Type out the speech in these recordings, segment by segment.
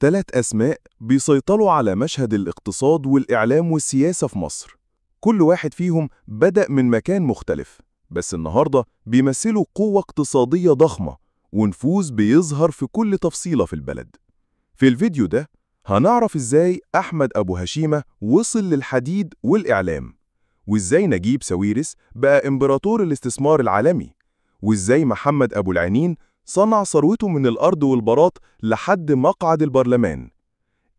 3 أسماء بيسيطروا على مشهد الاقتصاد والإعلام والسياسة في مصر. كل واحد فيهم بدأ من مكان مختلف، بس النهاردة بيمثلوا قوة اقتصادية ضخمة ونفوذ بيظهر في كل تفصيلة في البلد. في الفيديو ده هنعرف إزاي أحمد أبو هشيمة وصل للحديد والإعلام، وإزاي نجيب ساويرس بقى إمبراطور الاستثمار العالمي، وإزاي محمد أبو العنين صنع ثروته من الأرض والبلاط لحد مقعد البرلمان.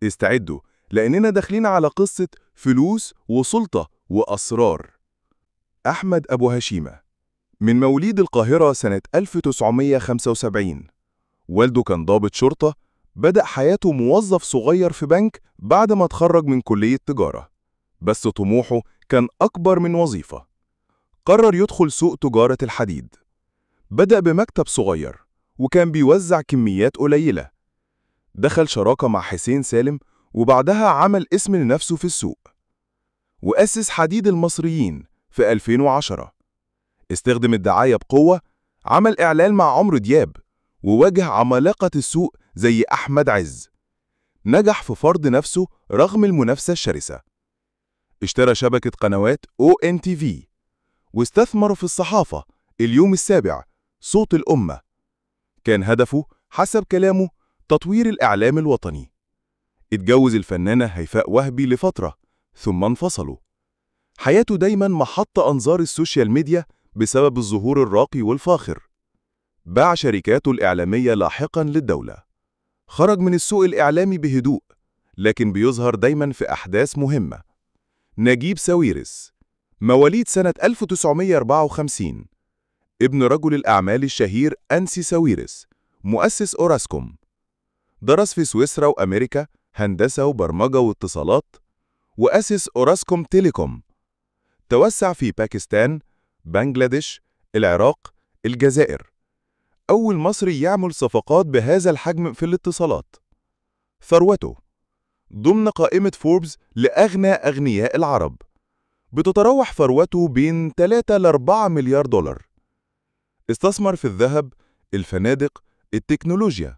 استعدوا، لأننا داخلين على قصة فلوس وسلطة وأسرار. أحمد أبو هشيمة من مواليد القاهرة سنة 1975. والده كان ضابط شرطة، بدأ حياته موظف صغير في بنك بعد ما اتخرج من كلية تجارة، بس طموحه كان أكبر من وظيفة. قرر يدخل سوق تجارة الحديد. بدأ بمكتب صغير وكان بيوزع كميات قليلة. دخل شراكة مع حسين سالم وبعدها عمل اسم لنفسه في السوق، وأسس حديد المصريين في 2010. استخدم الدعاية بقوة، عمل إعلان مع عمرو دياب وواجه عمالقة السوق زي أحمد عز. نجح في فرض نفسه رغم المنافسة الشرسة. اشترى شبكة قنوات ONTV واستثمر في الصحافة اليوم السابع، صوت الأمة. كان هدفه حسب كلامه تطوير الإعلام الوطني. اتجوز الفنانة هيفاء وهبي لفترة ثم انفصلوا. حياته دايما محط أنظار السوشيال ميديا بسبب الظهور الراقي والفاخر. باع شركاته الإعلامية لاحقا للدولة. خرج من السوق الإعلامي بهدوء، لكن بيظهر دايما في أحداث مهمة. نجيب ساويرس مواليد سنة 1954، ابن رجل الأعمال الشهير أنسي ساويرس، مؤسس أوراسكوم. درس في سويسرا وأمريكا هندسة وبرمجة واتصالات، وأسس أوراسكوم تيليكوم. توسع في باكستان، بنغلاديش، العراق، الجزائر. أول مصري يعمل صفقات بهذا الحجم في الاتصالات. ثروته ضمن قائمة فوربس لأغنى أغنياء العرب، بتتراوح ثروته بين 3 ل 4 مليار دولار. استثمر في الذهب، الفنادق، التكنولوجيا،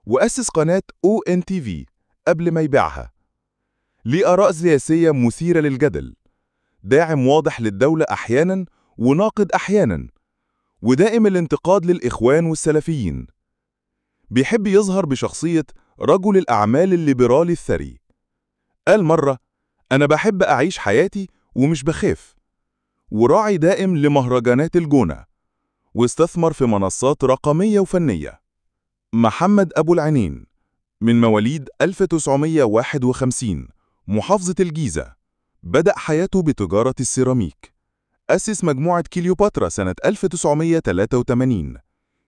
وأسس قناة ONTV قبل ما يبيعها. ليه آراء سياسية مثيرة للجدل، داعم واضح للدولة أحياناً وناقد أحياناً، ودائم الانتقاد للإخوان والسلفيين. بيحب يظهر بشخصية رجل الأعمال الليبرالي الثري. قال مرة: أنا بحب أعيش حياتي ومش بخاف. وراعي دائم لمهرجانات الجونة، واستثمر في منصات رقمية وفنية. محمد أبو العنين من مواليد 1951، محافظة الجيزة. بدأ حياته بتجارة السيراميك. أسس مجموعة كليوباترا سنة 1983.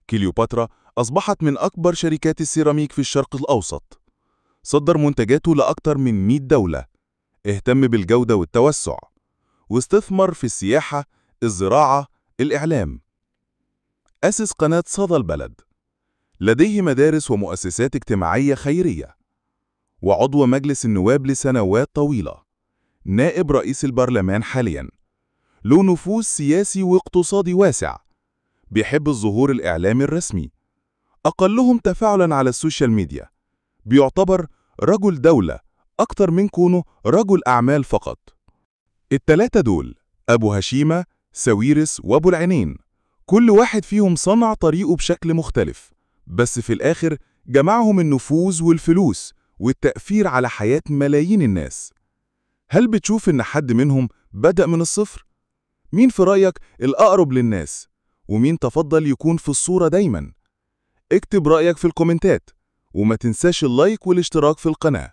كليوباترا أصبحت من أكبر شركات السيراميك في الشرق الأوسط. صدر منتجاته لأكثر من 100 دولة. اهتم بالجودة والتوسع، واستثمر في السياحة، الزراعة، الإعلام. أسس قناة صدى البلد. لديه مدارس ومؤسسات اجتماعية خيرية. وعضو مجلس النواب لسنوات طويلة. نائب رئيس البرلمان حالياً. له نفوذ سياسي واقتصادي واسع. بيحب الظهور الإعلامي الرسمي، أقلهم تفاعلاً على السوشيال ميديا. بيعتبر رجل دولة أكتر من كونه رجل أعمال فقط. التلاتة دول أبو هشيمة، ساويرس، وأبو العنين، كل واحد فيهم صنع طريقه بشكل مختلف، بس في الآخر جمعهم النفوذ والفلوس والتأثير على حياة ملايين الناس. هل بتشوف إن حد منهم بدأ من الصفر؟ مين في رأيك الأقرب للناس؟ ومين تفضل يكون في الصورة دايماً؟ اكتب رأيك في الكومنتات، وما تنساش اللايك والاشتراك في القناة.